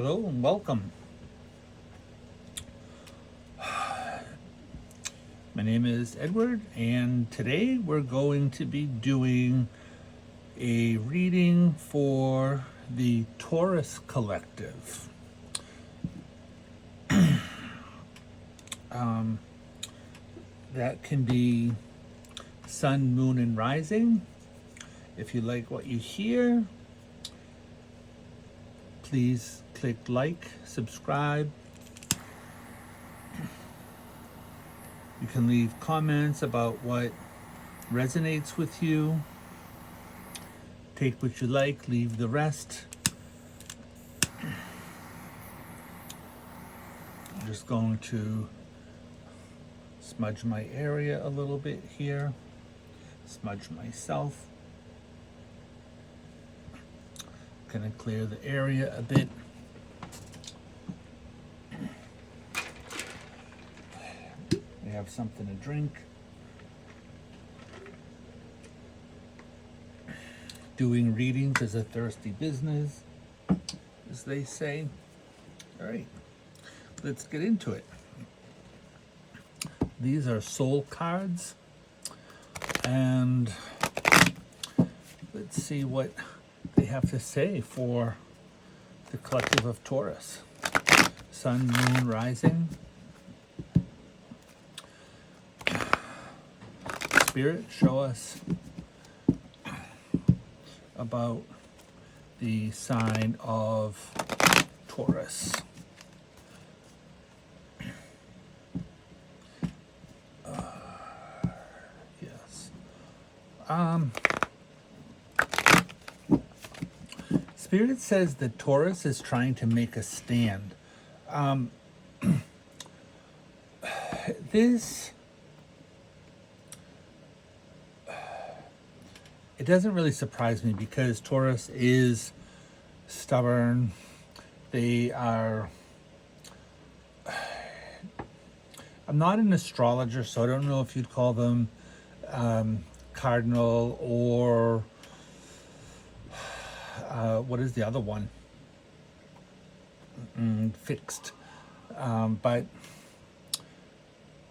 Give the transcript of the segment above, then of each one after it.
Hello and welcome. My name is Edward, and today we're going to be doing a reading for the Taurus Collective. That can be Sun, Moon, and Rising. If you like what you hear, please click like, subscribe. You can leave comments about what resonates with you. Take what you like, leave the rest. I'm just going to smudge my area a little bit here, smudge myself. Gonna clear the area a bit. We have something to drink. Doing readings is a thirsty business, as they say. All right, let's get into it. These are soul cards, and let's see what they have to say for the collective of Taurus. Sun, Moon, Rising. Spirit, show us about the sign of Taurus. Yes. Spirit says that Taurus is trying to make a stand. It doesn't really surprise me because Taurus is stubborn. They are... I'm not an astrologer, so I don't know if you'd call them cardinal or what is the other one? Fixed. But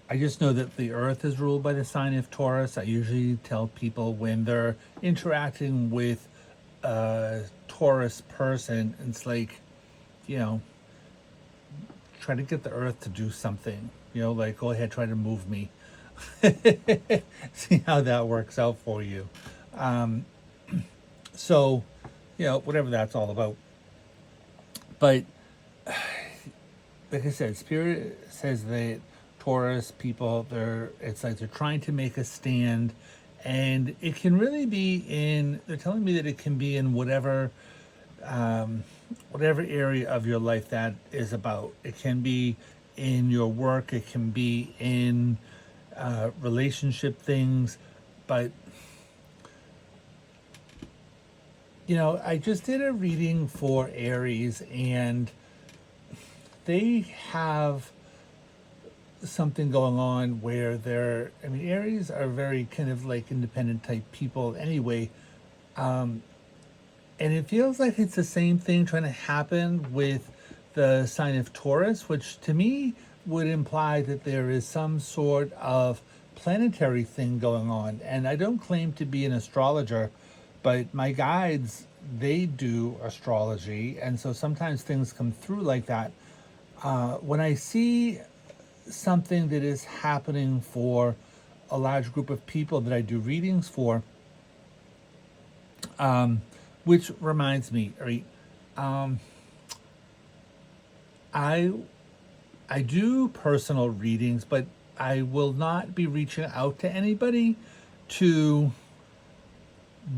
I just know that the earth is ruled by the sign of Taurus. I usually tell people when they're interacting with a Taurus person, it's like, try to get the earth to do something. Like, go ahead, try to move me. See how that works out for you. So, whatever that's all about. But, like I said, Spirit says that Taurus people, it's like they're trying to make a stand, and it can really be they're telling me that it can be in whatever area of your life that is about. It can be in your work, it can be in relationship things, but I just did a reading for Aries, and they have something going on where Aries are very kind of like independent type people anyway. And it feels like it's the same thing trying to happen with the sign of Taurus, which to me would imply that there is some sort of planetary thing going on. And I don't claim to be an astrologer, but my guides, they do astrology. And so sometimes things come through like that. When I see something that is happening for a large group of people that I do readings for, which reminds me, right? I do personal readings, but I will not be reaching out to anybody to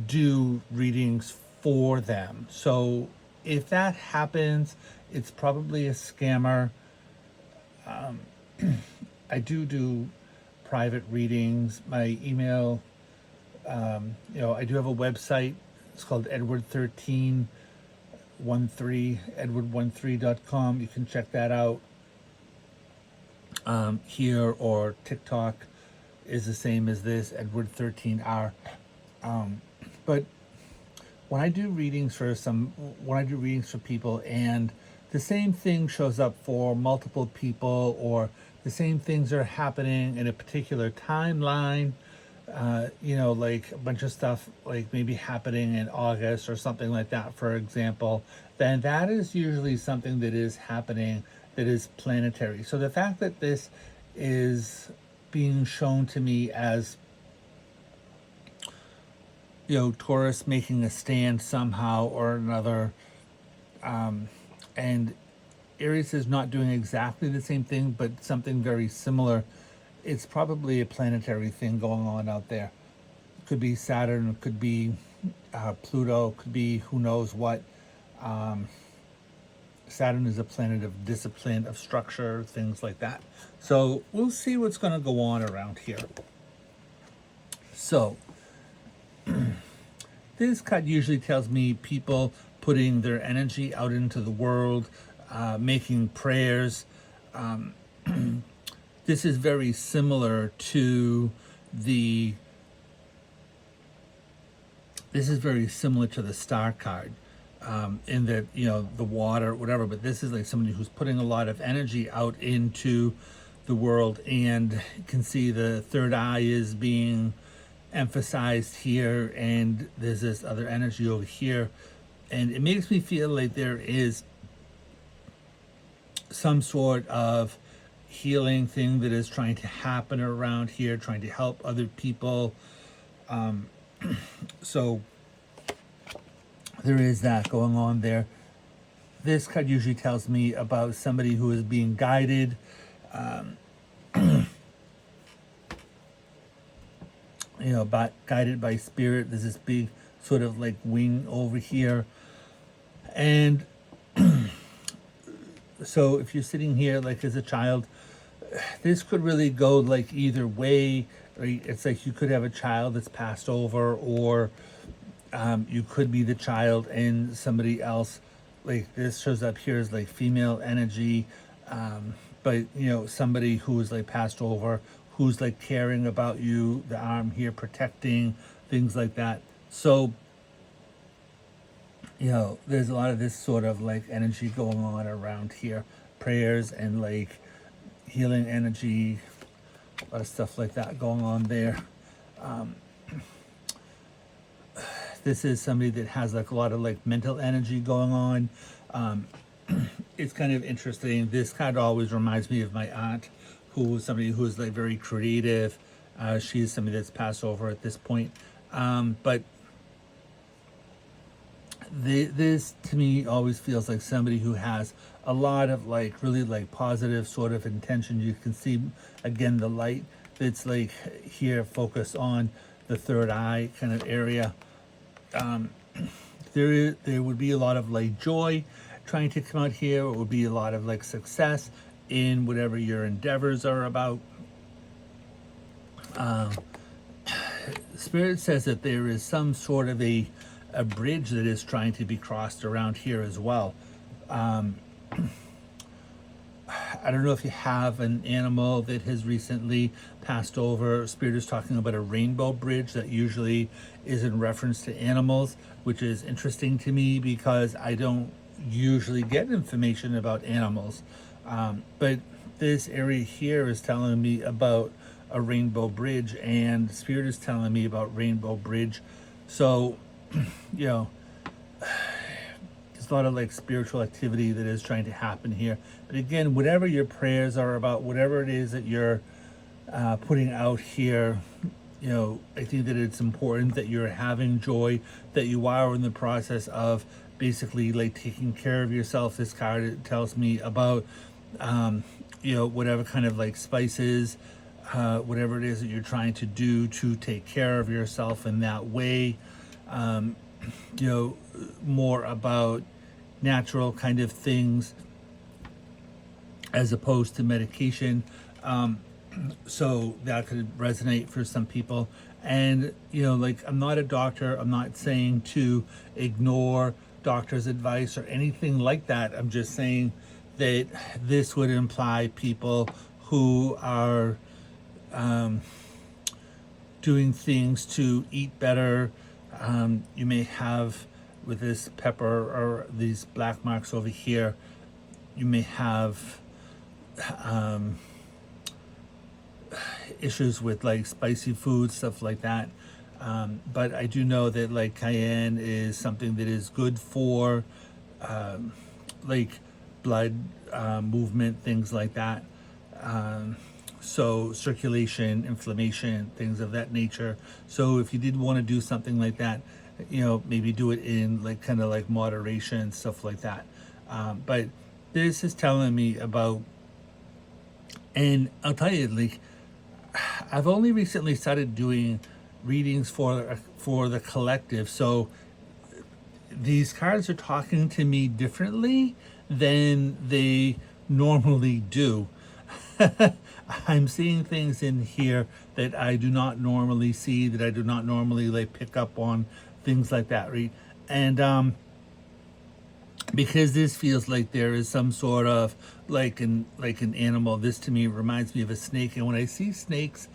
do readings for them. So if that happens, it's probably a scammer. I do private readings. My email, I do have a website. It's called Edward1313, edward13.com. You can check that out. Here, or TikTok is the same as this, Edward13R. But when I do readings for people and the same thing shows up for multiple people, or the same things are happening in a particular timeline, like a bunch of stuff like maybe happening in August or something like that, for example, then that is usually something that is happening that is planetary. So the fact that this is being shown to me as, Taurus making a stand somehow or another, and Aries is not doing exactly the same thing, but something very similar. It's probably a planetary thing going on out there. It could be Saturn, it could be Pluto, could be who knows what. Saturn is a planet of discipline, of structure, things like that. So we'll see what's going to go on around here. So this card usually tells me people putting their energy out into the world, making prayers. This is very similar to the star card, in that, the water, whatever, but this is like somebody who's putting a lot of energy out into the world, and you can see the third eye is being emphasized here, and there's this other energy over here, and it makes me feel like there is some sort of healing thing that is trying to happen around here, trying to help other people. So there is that going on there. This card usually tells me about somebody who is being guided, guided by spirit. There's this big sort of like wing over here, and so if you're sitting here like as a child, this could really go like either way. Right? It's like you could have a child that's passed over, or you could be the child and somebody else. Like this shows up here as like female energy, but somebody who is like passed over, who's like caring about you, the arm here protecting, things like that. So there's a lot of this sort of like energy going on around here, prayers and like healing energy, a lot of stuff like that going on there. This is somebody that has like a lot of like mental energy going on. It's kind of interesting. This kind of always reminds me of my aunt, who is somebody who is like very creative. She's somebody that's passed over at this point. But this to me always feels like somebody who has a lot of like really like positive sort of intention. You can see again the light that's like here focused on the third eye kind of area. There would be a lot of like joy trying to come out here. It would be a lot of like success in whatever your endeavors are about. Spirit says that there is some sort of a bridge that is trying to be crossed around here as well. I don't know if you have an animal that has recently passed over. Spirit is talking about a rainbow bridge that usually is in reference to animals, which is interesting to me because I don't usually get information about animals. But this area here is telling me about a rainbow bridge, and Spirit is telling me about rainbow bridge. So, there's a lot of like spiritual activity that is trying to happen here. But again, whatever your prayers are about, whatever it is that you're putting out here, I think that it's important that you're having joy, that you are in the process of basically like taking care of yourself. This card tells me about, whatever kind of like spices, whatever it is that you're trying to do to take care of yourself in that way. More about natural kind of things as opposed to medication. So that could resonate for some people. And, I'm not a doctor. I'm not saying to ignore doctor's advice or anything like that. I'm just saying that this would imply people who are doing things to eat better. You may have with this pepper or these black marks over here, you may have issues with like spicy food, stuff like that. But I do know that like cayenne is something that is good for like blood movement, things like that. So circulation, inflammation, things of that nature. So if you did want to do something like that, maybe do it in like kind of like moderation, stuff like that. But this is telling me about, and I'll tell you, like, I've only recently started doing readings for the collective, so these cards are talking to me differently than they normally do. I'm seeing things in here that I do not normally see, that I do not normally like pick up on, things like that, right? And because this feels like there is some sort of like an animal. This to me reminds me of a snake, and when I see snakes,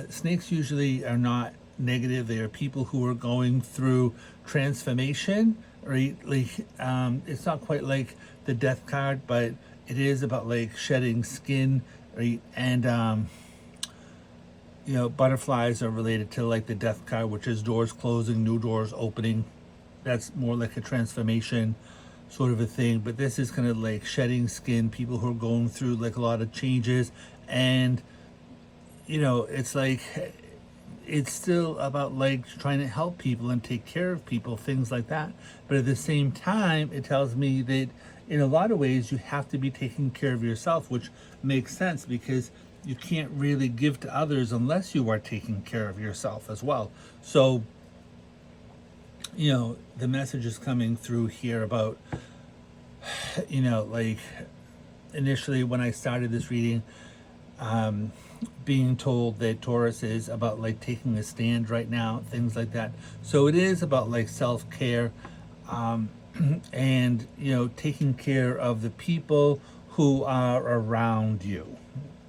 snakes usually are not negative. They are people who are going through transformation, right? Like it's not quite like the death card, but it is about like shedding skin, right? And butterflies are related to like the death card, which is doors closing, new doors opening. That's more like a transformation sort of a thing. But this is kind of like shedding skin, people who are going through like a lot of changes. And it's like it's still about like trying to help people and take care of people, things like that. But at the same time, it tells me that in a lot of ways you have to be taking care of yourself, which makes sense because you can't really give to others unless you are taking care of yourself as well. So the message is coming through here about like initially when I started this reading, being told that Taurus is about like taking a stand right now, things like that. So it is about like self-care, and taking care of the people who are around you,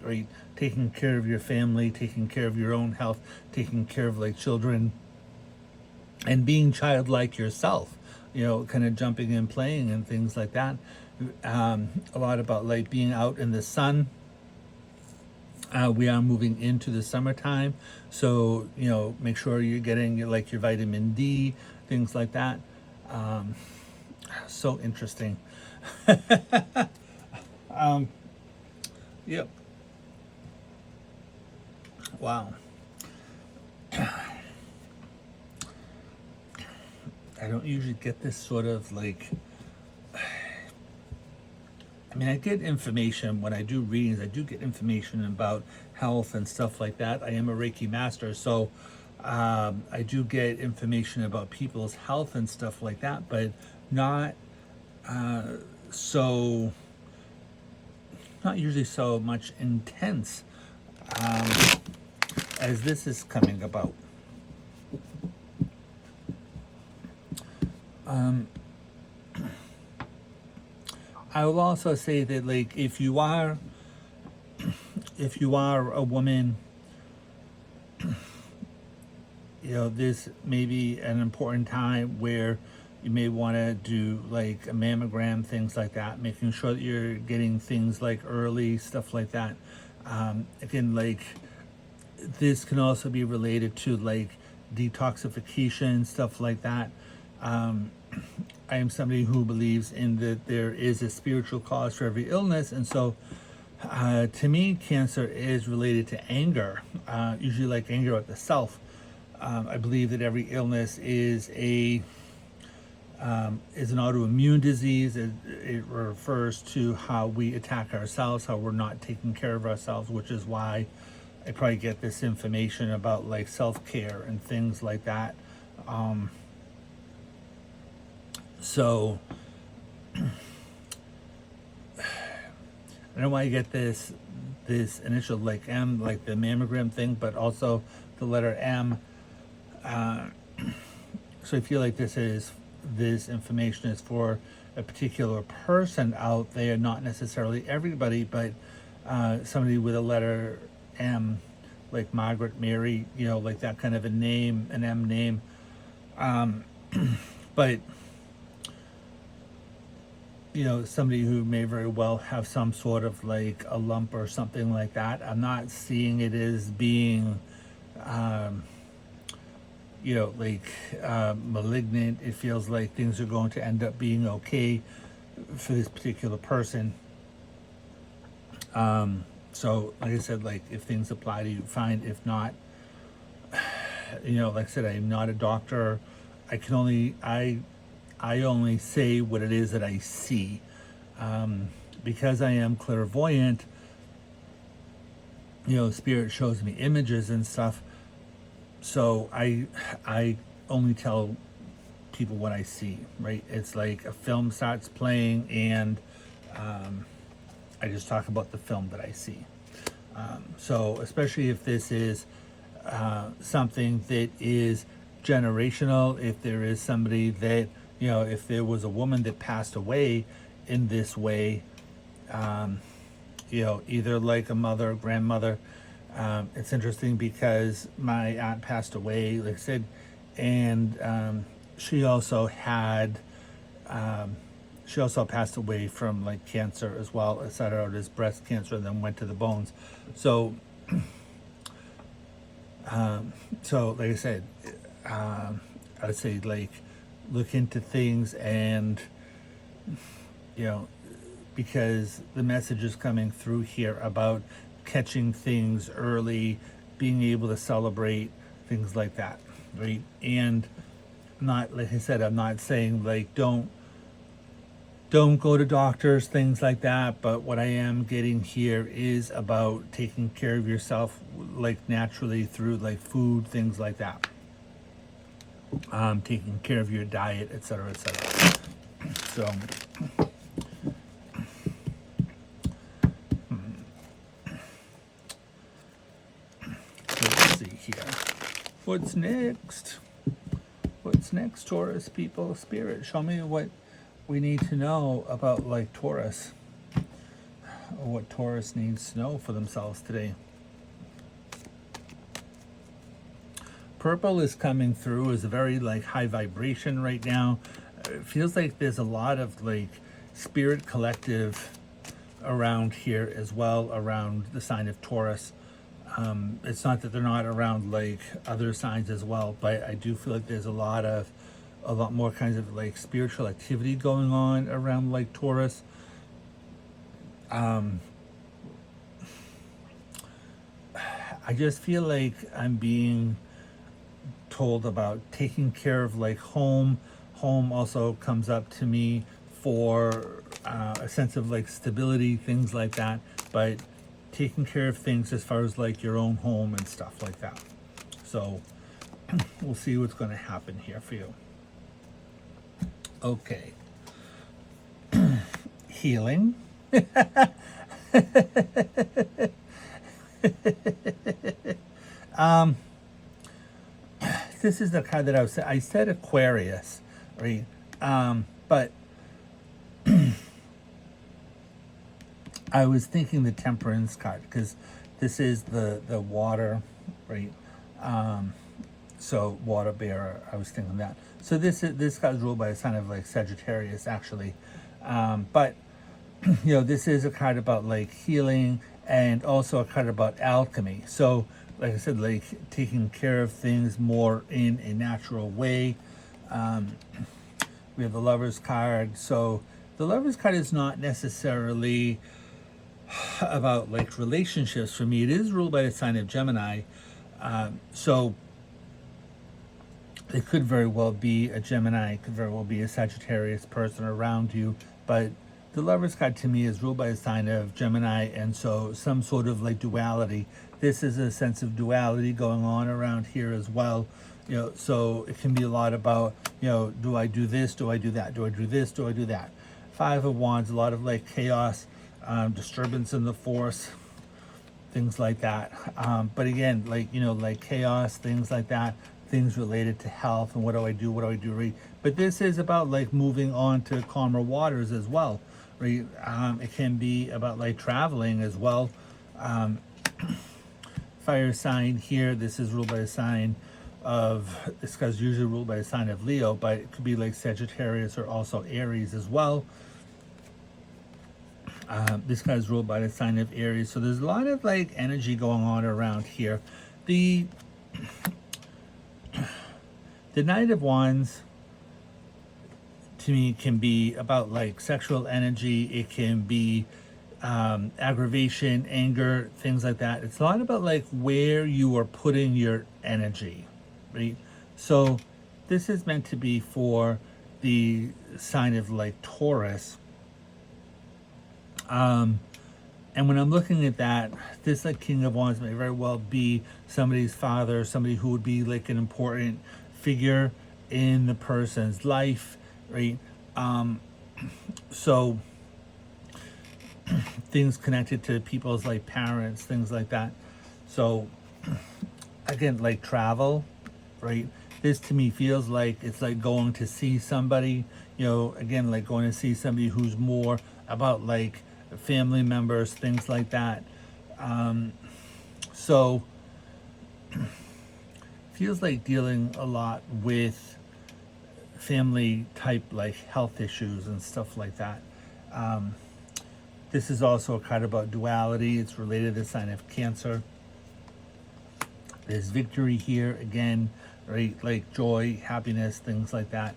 right? Taking care of your family, taking care of your own health, taking care of like children, and being childlike yourself, kind of jumping and playing and things like that. A lot about like being out in the sun. We are moving into the summertime, so make sure you're getting your vitamin D, things like that. So interesting. Yep. Wow. I don't usually get this sort of like, I get information when I do readings. I do get information about health and stuff like that. I am a Reiki master, so I do get information about people's health and stuff like that, but not not usually so much intense as this is coming about. I will also say that like if you are a woman, this may be an important time where you may want to do like a mammogram, things like that, making sure that you're getting things like early, stuff like that. Again, like this can also be related to like detoxification, stuff like that. I am somebody who believes in that there is a spiritual cause for every illness, and so to me, cancer is related to anger, usually like anger at the self. I believe that every illness is an autoimmune disease. It refers to how we attack ourselves, how we're not taking care of ourselves, which is why I probably get this information about like self-care and things like that. So I don't know why you get this initial like M, like the mammogram thing, but also the letter M. So I feel like this information is for a particular person out there, not necessarily everybody, but somebody with a letter M, like Margaret, Mary, like that kind of a name, an M name. But somebody who may very well have some sort of like a lump or something like that. I'm not seeing it as being, um, malignant. It feels like things are going to end up being okay for this particular person. So, like I said, like if things apply to you, fine. If not, like I said, I'm not a doctor. I only say what it is that I see. Because I am clairvoyant, spirit shows me images and stuff. So I only tell people what I see, right? It's like a film starts playing and I just talk about the film that I see. So especially if this is something that is generational, if there is somebody that, if there was a woman that passed away in this way, either like a mother or grandmother. It's interesting because my aunt passed away, like I said, and she also had, she also passed away from like cancer as well. It started out as breast cancer and then went to the bones. So, so like I said, I would say like look into things and, because the message is coming through here about catching things early, being able to celebrate things like that, right? And not, like I said, I'm not saying like don't go to doctors, things like that, but what I am getting here is about taking care of yourself like naturally through like food, things like that. Taking care of your diet, etc., etc. So let's see here. What's next? What's next, Taurus people? Spirit, show me what we need to know about like Taurus. Or what Taurus needs to know for themselves today. Purple is coming through as a very like high vibration right now. It feels like there's a lot of like spirit collective around here as well, around the sign of Taurus. It's not that they're not around like other signs as well, but I do feel like there's a lot more kinds of like spiritual activity going on around like Taurus. I just feel like I'm being told about taking care of like home. Home also comes up to me for a sense of like stability, things like that, but taking care of things as far as like your own home and stuff like that. So we'll see what's going to happen here for you. Okay. Healing. This is the card that I said Aquarius, right? But I was thinking the Temperance card because this is the water, right? So water bearer, I was thinking that. So this card is ruled by a sign of like Sagittarius, actually. But this is a card about like healing and also a card about alchemy. So like I said, like taking care of things more in a natural way. We have the Lover's card. So the Lover's card is not necessarily about like relationships for me. It is ruled by the sign of Gemini. So it could very well be a Gemini, it could very well be a Sagittarius person around you, but the Lover's card to me is ruled by a sign of Gemini, and so some sort of like duality. This is a sense of duality going on around here as well. So it can be a lot about, do I do this? Do I do that? Do I do this? Do I do that? Five of Wands, a lot of like chaos, disturbance in the force, things like that. But again, like chaos, things like that, things related to health and what do I do, right? But this is about like moving on to calmer waters as well, right? It can be about like traveling as well. Fire sign here, this is ruled by a sign of, this guy's usually ruled by a sign of Leo, but it could be like Sagittarius or also Aries as well. This guy's ruled by the sign of Aries, so there's a lot of like energy going on around here. The Knight of Wands to me can be about like sexual energy. It can be aggravation, anger, things like that. It's a lot about like where you are putting your energy, right? So this is meant to be for the sign of like Taurus. And when I'm looking at that, this like King of Wands may very well be somebody's father, somebody who would be like an important figure in the person's life, right? So things connected to people's like parents, things like that. So again, like travel, right? This to me feels like it's like going to see somebody, again, like going to see somebody who's more about like family members, things like that. So feels like dealing a lot with family type like health issues and stuff like that. This is also a card about duality. It's related to the sign of Cancer. There's victory here again, right? Like joy, happiness, things like that.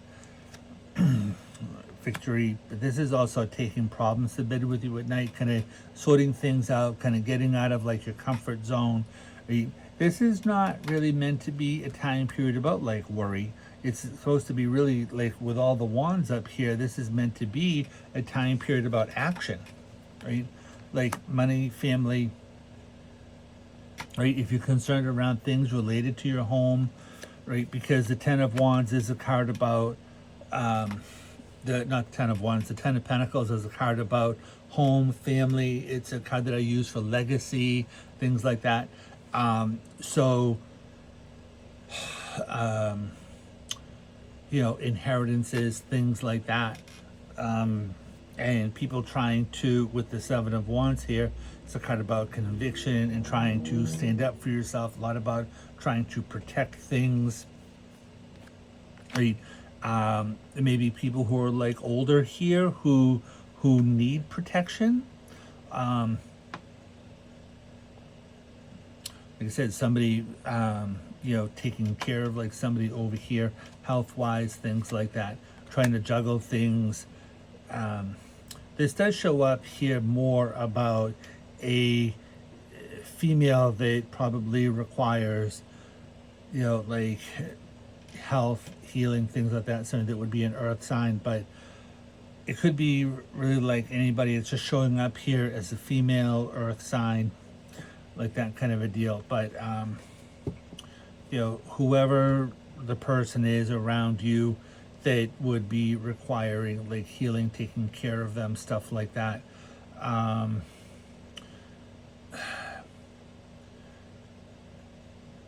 Victory, but this is also taking problems to bed with you at night, kind of sorting things out, kind of getting out of like your comfort zone. Right? This is not really meant to be a time period about like worry. It's supposed to be really like with all the wands up here, this is meant to be a time period about action, right? Like money, family, right? If you're concerned around things related to your home, right? Because the Ten of Wands is a card about not Ten of Wands, the Ten of Pentacles is a card about home, family. It's a card that I use for legacy, things like that. Inheritances, things like that. And people trying to, with the Seven of Wands here, it's a card about conviction and trying to stand up for yourself, a lot about trying to protect things, right? Maybe people who are like older here who need protection. Like I said, somebody taking care of like somebody over here, health-wise, things like that, trying to juggle things. This does show up here more about a female that probably requires, like health, healing, things like that, something that would be an earth sign, but it could be really like anybody. It's just showing up here as a female earth sign, like that kind of a deal. But whoever the person is around you that would be requiring like healing, taking care of them, stuff like that.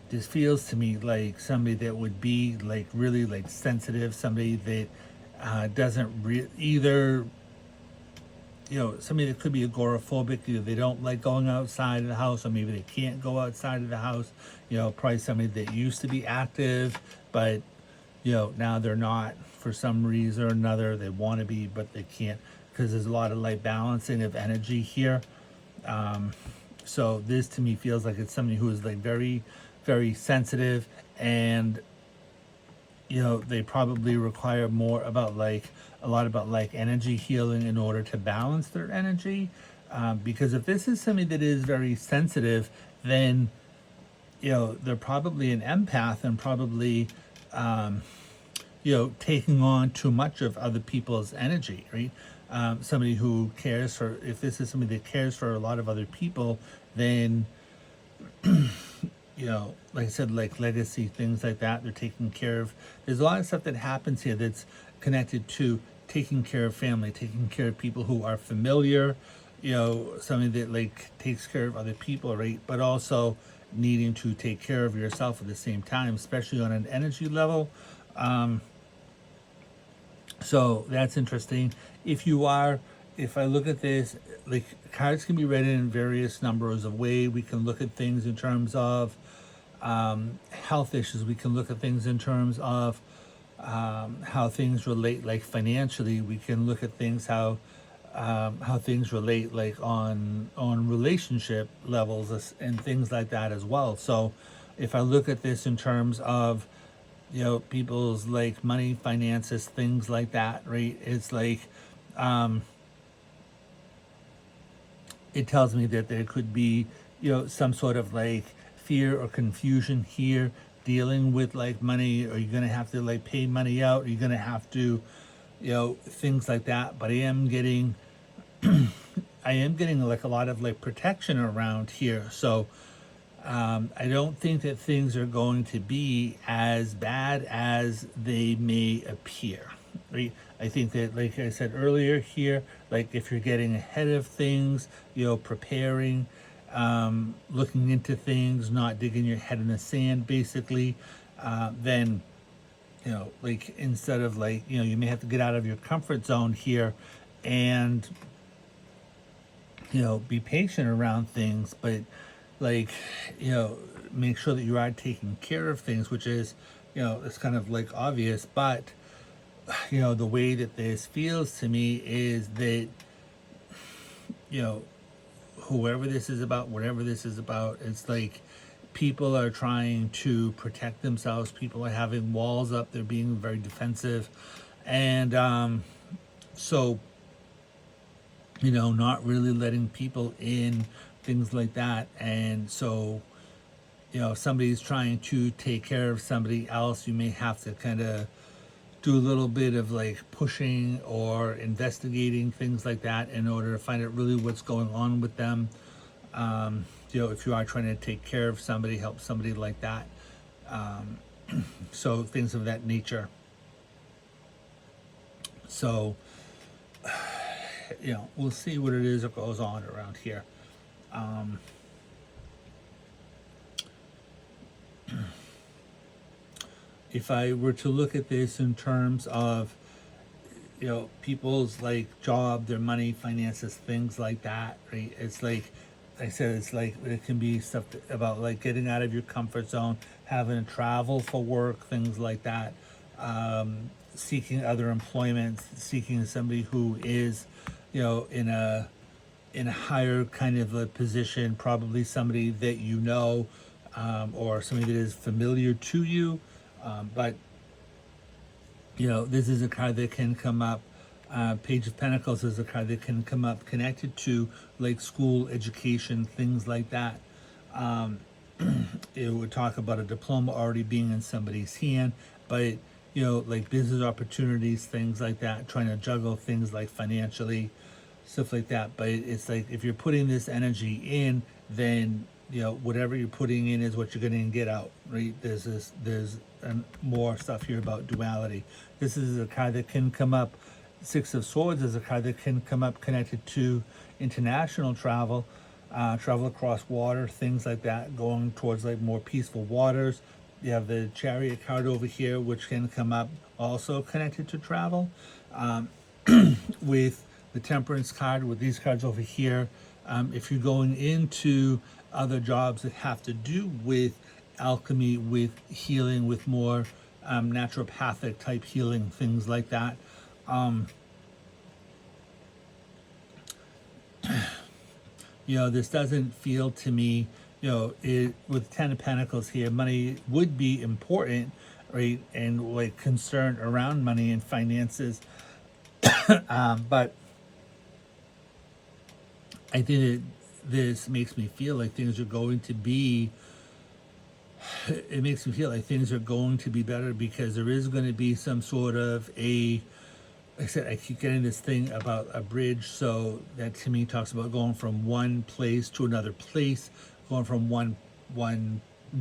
This feels to me like somebody that would be like really like sensitive, somebody that doesn't either, somebody that could be agoraphobic, either they don't like going outside of the house, or maybe they can't go outside of the house, probably somebody that used to be active, but, now they're not for some reason or another. They want to be, but they can't, because there's a lot of like balancing of energy here. So this to me feels like it's somebody who is like very, very sensitive, and they probably require more about like a lot about like energy healing in order to balance their energy, because if this is somebody that is very sensitive, then they're probably an empath and probably taking on too much of other people's energy, right? Somebody who cares for, if this is somebody that cares for a lot of other people, then like I said, like legacy, things like that, they're taking care of. There's a lot of stuff that happens here that's connected to taking care of family, taking care of people who are familiar, something that like takes care of other people, right? But also needing to take care of yourself at the same time, especially on an energy level. So that's interesting. If I look at this, like cards can be read in various numbers of ways. We can look at things in terms of health issues. We can look at things in terms of how things relate, like financially. We can look at things how how things relate, like on relationship levels and things like that as well. So if I look at this in terms of, people's like money, finances, things like that, right? It's like, it tells me that there could be, some sort of like fear or confusion here dealing with like money. Are you going to have to like pay money out? Are you going to have to, things like that? But I am getting like a lot of like protection around here. So I don't think that things are going to be as bad as they may appear. Right? I think that, like I said earlier here, like if you're getting ahead of things, preparing, looking into things, not digging your head in the sand, basically, then, like instead of like, you may have to get out of your comfort zone here and, be patient around things, but like, make sure that you are taking care of things, which is, it's kind of like obvious, but, the way that this feels to me is that, you know, whoever this is about, whatever this is about, it's like people are trying to protect themselves. People are having walls up. They're being very defensive. And so, not really letting people in, things like that. And so, if somebody's trying to take care of somebody else, you may have to kind of do a little bit of like pushing or investigating, things like that, in order to find out really what's going on with them. If you are trying to take care of somebody, help somebody like that. So things of that nature. So, we'll see what it is that goes on around here. If I were to look at this in terms of, people's like job, their money, finances, things like that, right? It's like I said, it's like it can be stuff about like getting out of your comfort zone, having to travel for work, things like that, seeking other employment, seeking somebody who is, in a higher kind of a position, probably somebody that or somebody that is familiar to you. But this is a card that can come up. Page of Pentacles is a card that can come up connected to like school, education, things like that. It would talk about a diploma already being in somebody's hand, but like business opportunities, things like that, trying to juggle things like financially, stuff like that. But it's like if you're putting this energy in, then whatever you're putting in is what you're going to get out, right? There's more stuff here about duality. This is a card that can come up. Six of Swords is a card that can come up connected to international travel, travel across water, things like that, going towards like more peaceful waters. You have the Chariot card over here, which can come up also connected to travel. With the Temperance card, with these cards over here, if you're going into other jobs that have to do with alchemy, with healing, with more naturopathic type healing, things like that. This doesn't feel to me, with Ten of Pentacles here, money would be important, right? And like concern around money and finances. But I think that this makes me feel like things are going to be, it makes me feel like things are going to be better, because there is going to be some sort of like I said, I keep getting this thing about a bridge. So that to me talks about going from one place to another place, going from one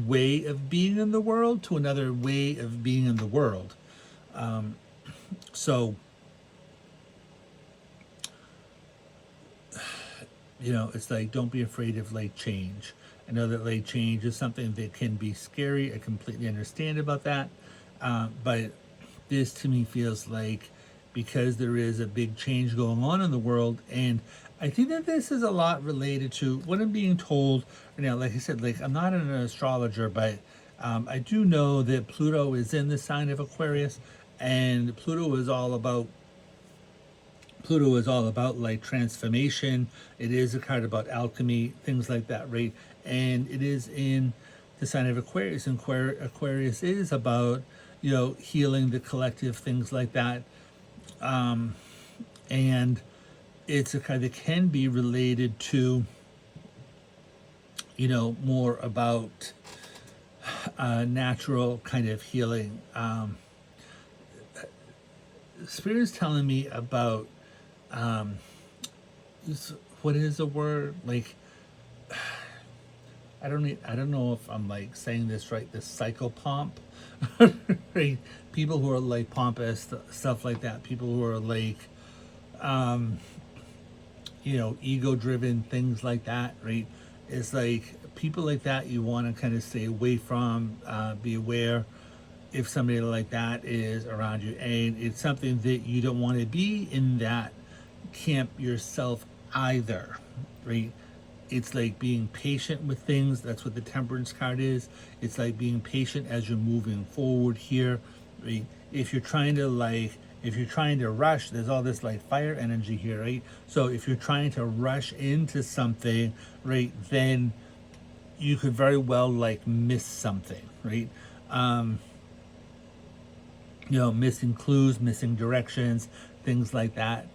way of being in the world to another way of being in the world. So, it's like, don't be afraid of like change. I know that like change is something that can be scary. I completely understand about that. But this to me feels like, because there is a big change going on in the world, and I think that this is a lot related to what I'm being told. Like I said, like I'm not an astrologer, but I do know that Pluto is in the sign of Aquarius, and Pluto is all about Pluto is all about like transformation. It is a card about alchemy, things like that, right? And it is in the sign of Aquarius. And Aquarius is about, healing the collective, things like that. And it's a card that can be related to, more about natural kind of healing. Spirit is telling me about what is the word, like I don't know if I'm like saying this right, the psychopomp. Right? People who are like pompous, stuff like that, people who are like ego driven, things like that, right? It's like people like that you want to kind of stay away from, be aware if somebody like that is around you, and it's something that you don't want to be in that camp yourself either, right? It's like being patient with things. That's what the Temperance card is. It's like being patient as you're moving forward here, right? If you're trying to rush, there's all this like fire energy here, right? So if you're trying to rush into something, right, then you could very well like miss something, right? Missing clues, missing directions, things like that.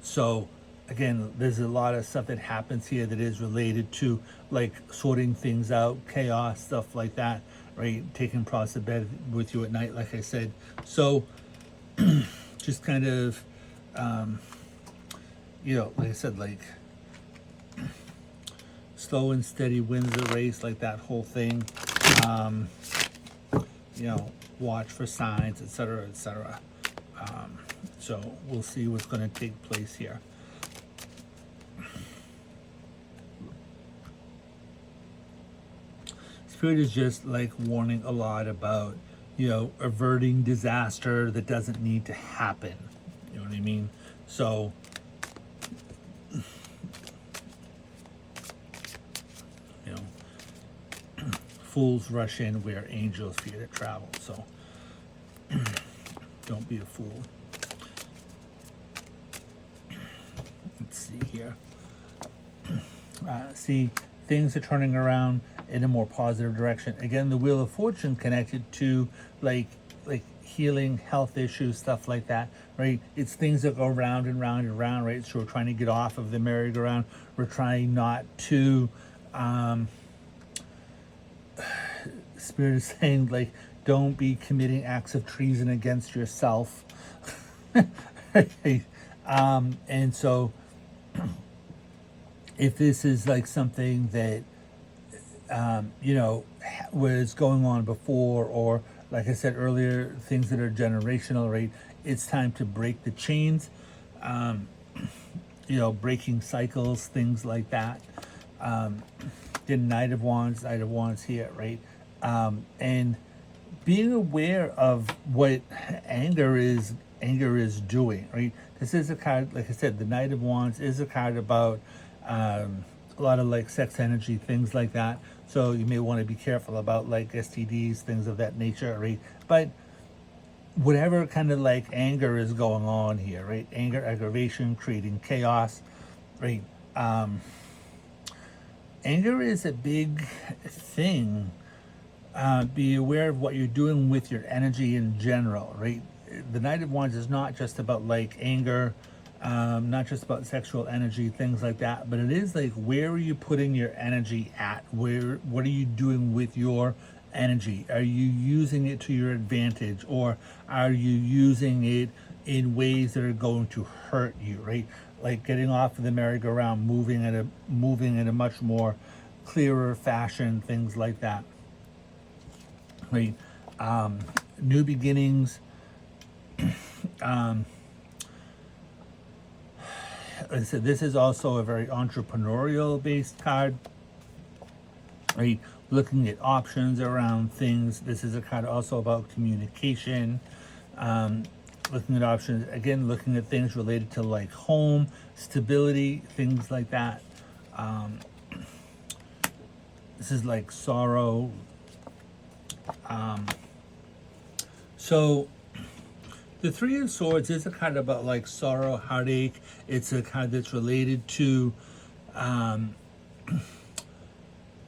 So again, there's a lot of stuff that happens here that is related to like sorting things out, chaos, stuff like that, right? Taking process to bed with you at night, like I said. So just kind of, like I said, like slow and steady wins the race, like that whole thing. Watch for signs, etc., etc. So we'll see what's going to take place here. Spirit is just like warning a lot about, averting disaster that doesn't need to happen. You know what I mean? So, fools rush in where angels fear to travel. So, don't be a fool. Let's see here. See, things are turning around in a more positive direction. Again, the Wheel of Fortune connected to like healing, health issues, stuff like that, right? It's things that go round and round and round, right? So we're trying to get off of the merry-go-round. We're trying not to, Spirit is saying like, don't be committing acts of treason against yourself. And so if this is like something that was going on before, or like I said earlier, things that are generational, right? It's time to break the chains, breaking cycles, things like that. The Knight of Wands here, right? And being aware of what anger is doing, right? This is a card, like I said, the Knight of Wands is a card about a lot of like sex energy, things like that. So you may want to be careful about like STDs, things of that nature, right? But whatever kind of like anger is going on here, right? Anger, aggravation, creating chaos, right? Anger is a big thing. Be aware of what you're doing with your energy in general, right? The Knight of Wands is not just about like anger, not just about sexual energy, things like that, but it is like, where are you putting your energy at? What are you doing with your energy? Are you using it to your advantage, or are you using it in ways that are going to hurt you, right? Like getting off of the merry-go-round, moving in a much more clearer fashion, things like that, right? New beginnings. Like I said, this is also a very entrepreneurial based card, right? Looking at options around things. This is a card also about communication. Looking at options, again, looking at things related to like home, stability, things like that. This is like sorrow. So The Three of Swords is a card about like sorrow, heartache. It's a card that's related to, um,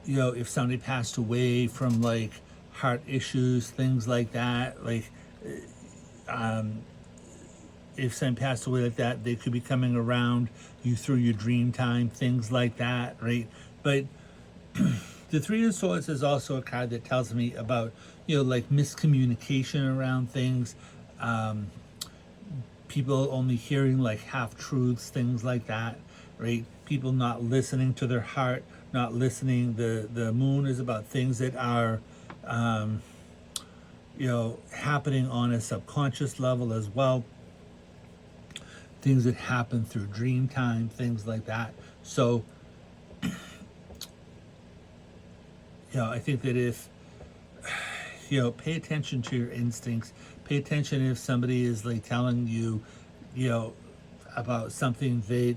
if somebody passed away from like heart issues, things like that. Like, um, if somebody passed away like that, they could be coming around you through your dream time, things like that, right? But the Three of Swords is also a card that tells me about, like miscommunication around things, um, people only hearing like half truths, things like that, right? People not listening to their heart, not listening. The moon is about things that are, um, happening on a subconscious level as well. Things that happen through dream time, things like that. So, I think that if, pay attention to your instincts, pay attention if somebody is like telling you, about something that,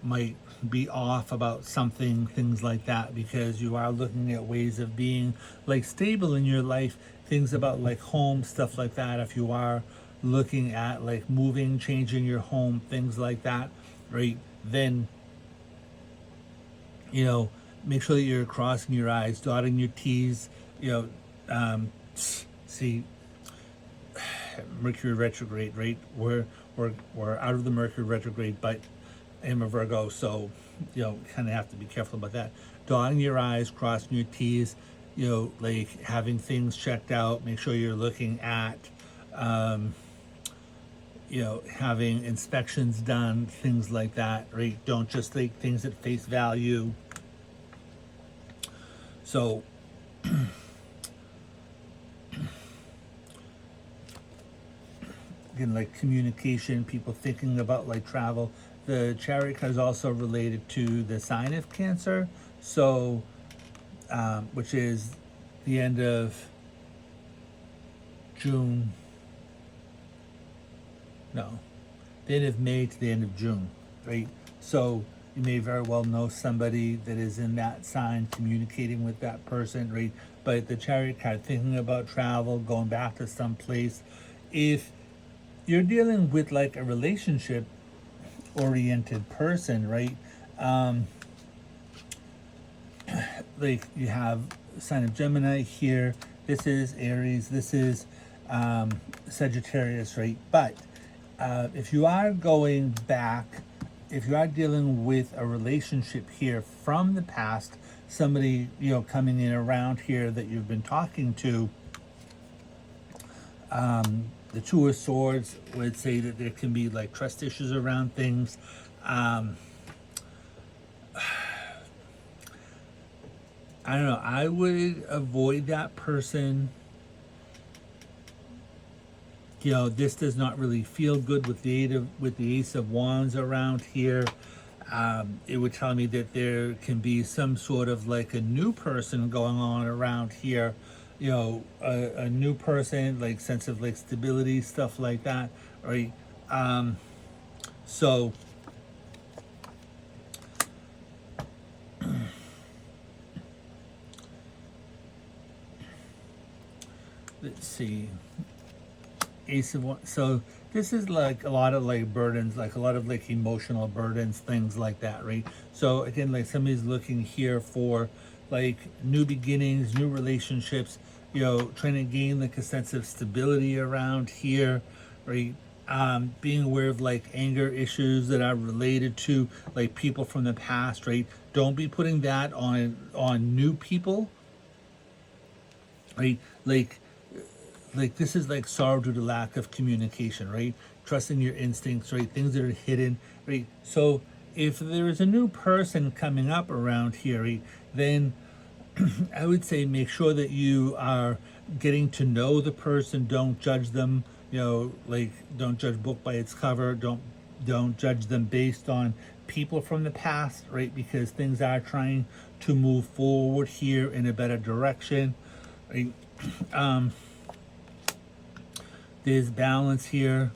might be off about something, things like that, because you are looking at ways of being like stable in your life, things about like home, stuff like that. If you are looking at like moving, changing your home, things like that, right? Then, make sure that you're crossing your I's, dotting your T's, see, Mercury retrograde, right? We're out of the Mercury retrograde, but I'm a Virgo, so kind of have to be careful about that. Dotting your I's, crossing your T's, like having things checked out. Make sure you're looking at, having inspections done, things like that, right? Don't just take things at face value. So, again, like communication, people thinking about like travel. The Chariot card is also related to the sign of Cancer, so which is the end of June. No, the end of May to the end of June, right? So you may very well know somebody that is in that sign, communicating with that person, right? But the Chariot card, thinking about travel, going back to some place. If you're dealing with like a relationship oriented person, right? Like you have sign of Gemini here. This is Aries. This is Sagittarius, right? But if you are going back, if you are dealing with a relationship here from the past, somebody coming in around here that you've been talking to, the Two of Swords would say that there can be like trust issues around things. I don't know. I would avoid that person. This does not really feel good with the Ace of Wands around here. It would tell me that there can be some sort of like a new person going on around here. A new person, like sense of like stability, stuff like that, right? So let's see. Ace of Wands. So this is like a lot of like burdens, like a lot of like emotional burdens, things like that, right? So again, like somebody's looking here for like new beginnings, new relationships, trying to gain like a sense of stability around here, right? Being aware of like anger issues that are related to like people from the past, right? Don't be putting that on new people, right? Like this is like sorrow due to lack of communication, right? Trusting your instincts, right? Things that are hidden, right? So if there is a new person coming up around here, right, then I would say make sure that you are getting to know the person. Don't judge them, like don't judge book by its cover. Don't judge them based on people from the past, right? Because things are trying to move forward here in a better direction, right? There's balance here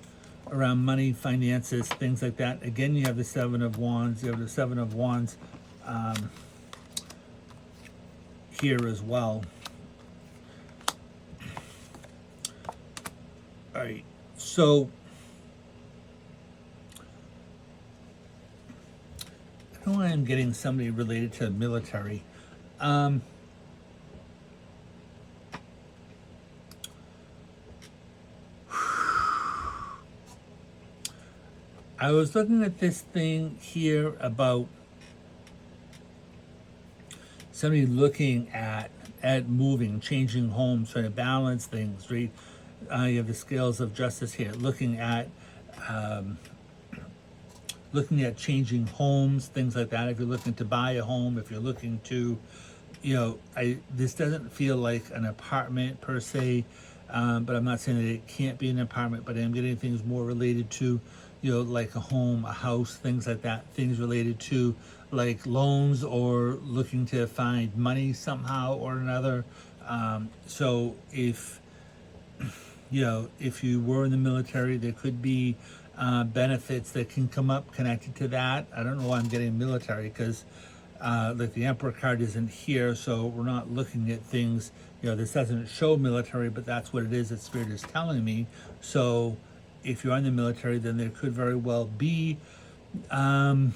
around money, finances, things like that. Again, you have the Seven of Wands. You have the Seven of Wands here as well. All right. So I know I am getting somebody related to the military. Um, I was looking at this thing here about somebody looking at moving, changing homes, trying to balance things, right? You have the scales of justice here, um, looking at changing homes, things like that. If you're looking to buy a home, if you're looking to, this doesn't feel like an apartment per se, but I'm not saying that it can't be an apartment, but I'm getting things more related to, like a home, a house, things like that, things related to like loans or looking to find money somehow or another. So if you were in the military, there could be benefits that can come up connected to that. I don't know why I'm getting military because like the Emperor card isn't here, so we're not looking at things. This doesn't show military, but that's what it is that Spirit is telling me. So if you're in the military, then there could very well be, some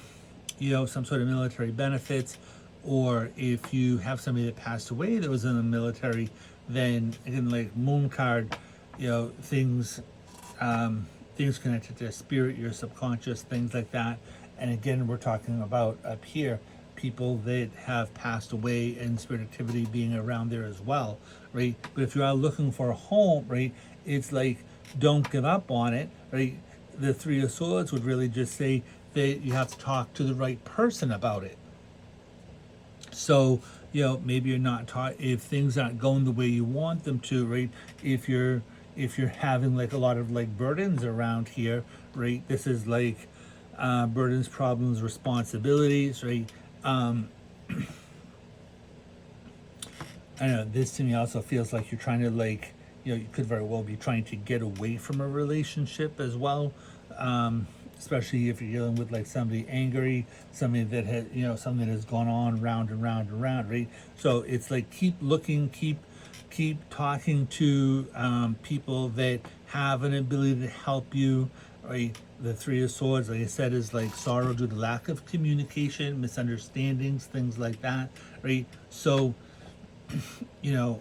sort of military benefits. Or if you have somebody that passed away that was in the military, then again, like Moon card, things, things connected to spirit, your subconscious, things like that. And again, we're talking about up here people that have passed away and spirit activity being around there as well, right? But if you are looking for a home, right, it's like don't give up on it, right? The Three of Swords would really just say that you have to talk to the right person about it. So, maybe you're not taught if things aren't going the way you want them to, right? If you're having like a lot of like burdens around here, right? This is like burdens, problems, responsibilities, right? I know this to me also feels like you're trying to like, you could very well be trying to get away from a relationship as well. Especially if you're dealing with like somebody angry, somebody that has, something that has gone on round and round and round, right? So it's like keep looking, keep talking to people that have an ability to help you, right? The Three of Swords, like I said, is like sorrow due to lack of communication, misunderstandings, things like that, right? So, you know,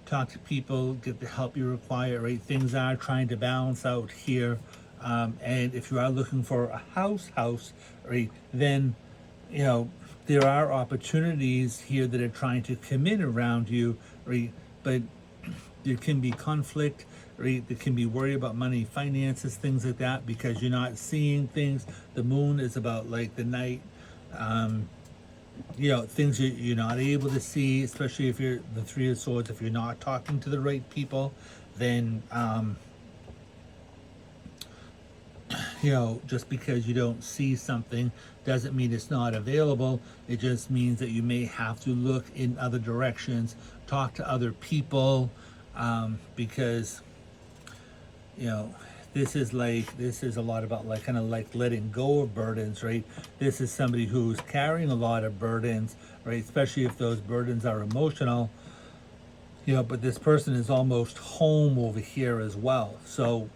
talk to people, get the help you require, right? Things are trying to balance out here. And if you are looking for a house, right, then, there are opportunities here that are trying to come in around you, right? But there can be conflict, right? There can be worry about money, finances, things like that, because you're not seeing things. The moon is about like the night, things you're not able to see, especially if you're the Three of Swords. If you're not talking to the right people, then, just because you don't see something doesn't mean it's not available. It just means that you may have to look in other directions, talk to other people, because, this is a lot about like kind of like letting go of burdens, right? This is somebody who's carrying a lot of burdens, right? Especially if those burdens are emotional, but this person is almost home over here as well. So,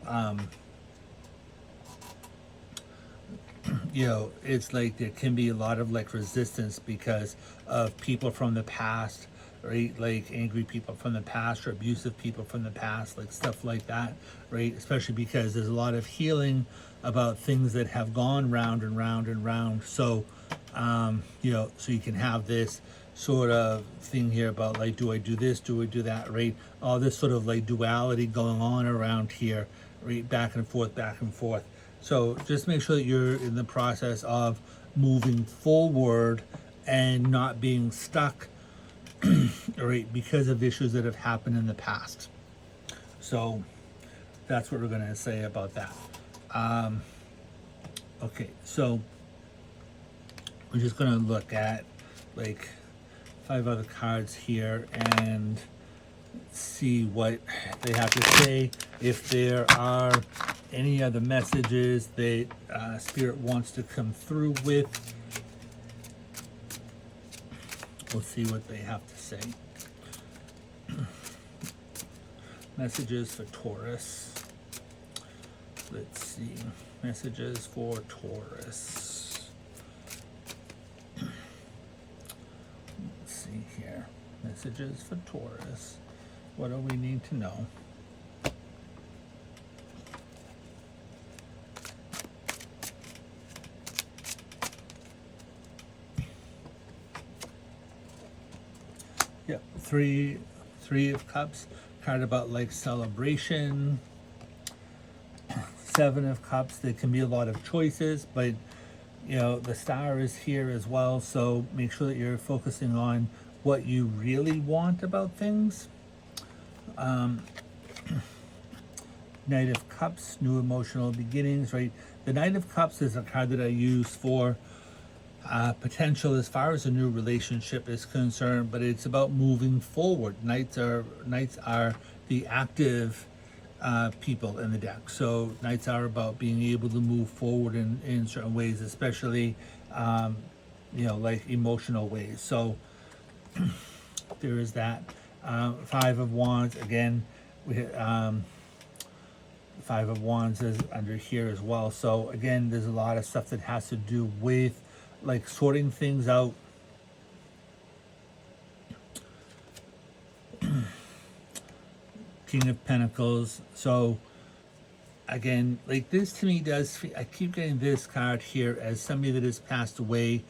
it's like there can be a lot of like resistance because of people from the past, right? Like angry people from the past or abusive people from the past, like stuff like that, right? Especially because there's a lot of healing about things that have gone round and round and round. So, so you can have this sort of thing here about like, do I do this? Do I do that? Right? All this sort of like duality going on around here, right? Back and forth, back and forth. So just make sure that you're in the process of moving forward and not being stuck, right, because of issues that have happened in the past. So that's what we're going to say about that. Okay, so we're just going to look at like 5 other cards here and see what they have to say. If there are any other messages that Spirit wants to come through with, we'll see what they have to say. Messages for Taurus. Let's see. Messages for Taurus. Let's see here. Messages for Taurus. What do we need to know? Yep, three of Cups. Card about like celebration. 7 of Cups. There can be a lot of choices, but you know the Star is here as well. So make sure that you're focusing on what you really want about things. Knight of Cups, new emotional beginnings, right? The Knight of Cups is a card that I use for potential as far as a new relationship is concerned, but it's about moving forward. Knights are the active people in the deck. So Knights are about being able to move forward in certain ways, especially you know, like emotional ways. So there is that. 5 of Wands, again, we 5 of Wands is under here as well. So again, there's a lot of stuff that has to do with like sorting things out. King of Pentacles. So again, like this to me does, I keep getting this card here as somebody that has passed away.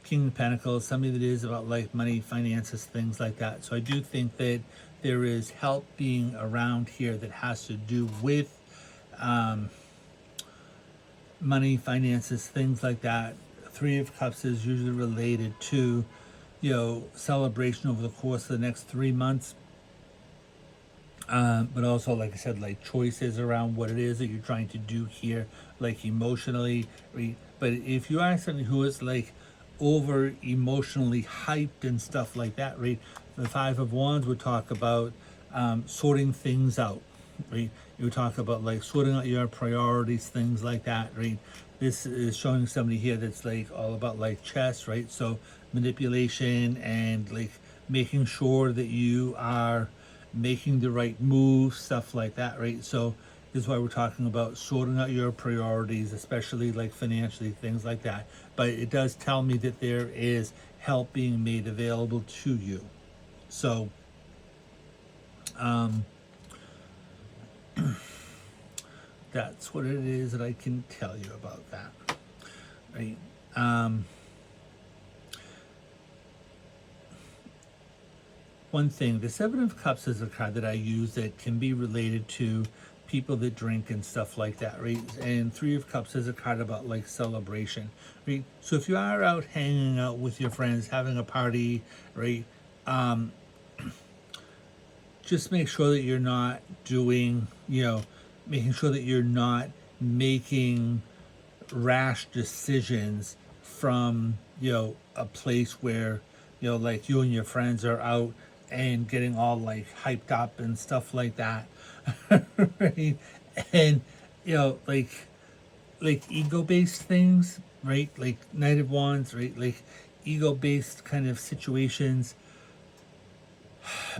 King of Pentacles, somebody that is about like money, finances, things like that. So I do think that there is help being around here that has to do with money, finances, things like that. 3 of Cups is usually related to, you know, celebration over the course of the next 3 months. But also, like I said, like choices around what it is that you're trying to do here, like emotionally. But if you are somebody who is like over emotionally hyped and stuff like that, right? The 5 of Wands would talk about sorting things out, right? You would talk about like sorting out your priorities, things like that, right? This is showing somebody here that's like all about like chess, right? So manipulation and like making sure that you are making the right move, stuff like that, right? So this is why we're talking about sorting out your priorities, especially like financially, things like that. But it does tell me that there is help being made available to you. So that's what it is that I can tell you about that, right? One thing, the 7 of Cups is a card that I use that can be related to people that drink and stuff like that, right? And 3 of Cups is a card about like celebration, right? So if you are out hanging out with your friends, having a party, right? Just make sure that you're not doing, you know, making sure that you're not making rash decisions from, you know, a place where, you know, like you and your friends are out and getting all like hyped up and stuff like that. Right? And you know, like ego-based things, right? Like Knight of Wands, right? Like ego-based kind of situations.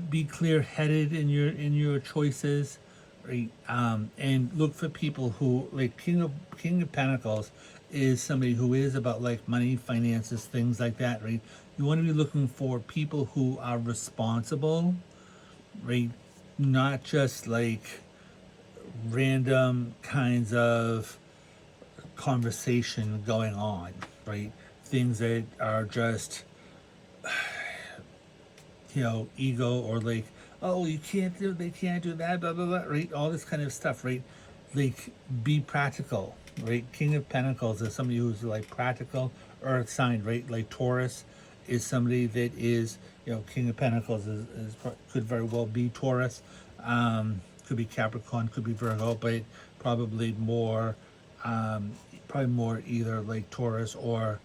Be clear-headed in your choices, right? And look for people who like King of Pentacles is somebody who is about like money, finances, things like that, right? You want to be looking for people who are responsible, right? Not just like random kinds of conversation going on, right? Things that are just, you know, ego or like, oh, you can't do, they can't do that, blah, blah, blah, right? All this kind of stuff, right? Like, be practical, right? King of Pentacles is somebody who's like practical, earth sign, right? Like Taurus is somebody that is, you know, King of Pentacles is could very well be Taurus, could be Capricorn, could be Virgo, but probably more either like Taurus or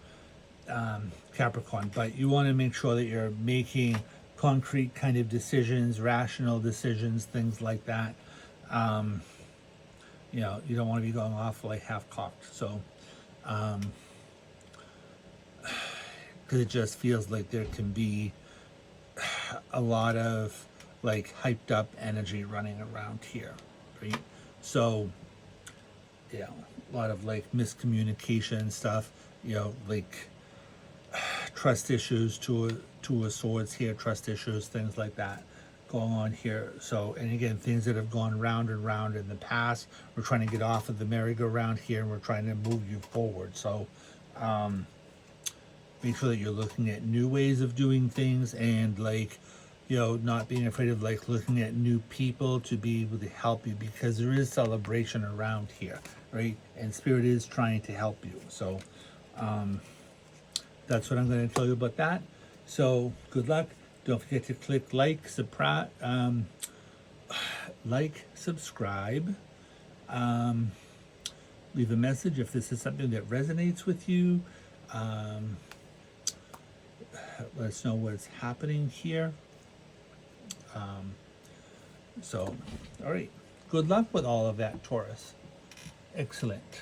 Capricorn. But you want to make sure that you're making concrete kind of decisions, rational decisions, things like that. You know, you don't want to be going off like half-cocked. So, because it just feels like there can be a lot of like hyped up energy running around here, right? So, you know, a lot of like miscommunication and stuff, you know, like trust issues, two of swords here, trust issues, things like that going on here. So, and again, things that have gone round and round in the past, we're trying to get off of the merry-go-round here, and we're trying to move you forward. So make sure that you're looking at new ways of doing things, and like, you know, not being afraid of like looking at new people to be able to help you, because there is celebration around here, right? And spirit is trying to help you. So that's what I'm going to tell you about that. So good luck. Don't forget to click like, subscribe, leave a message if this is something that resonates with you. Let us know what's happening here. So, all right. Good luck with all of that, Taurus. Excellent.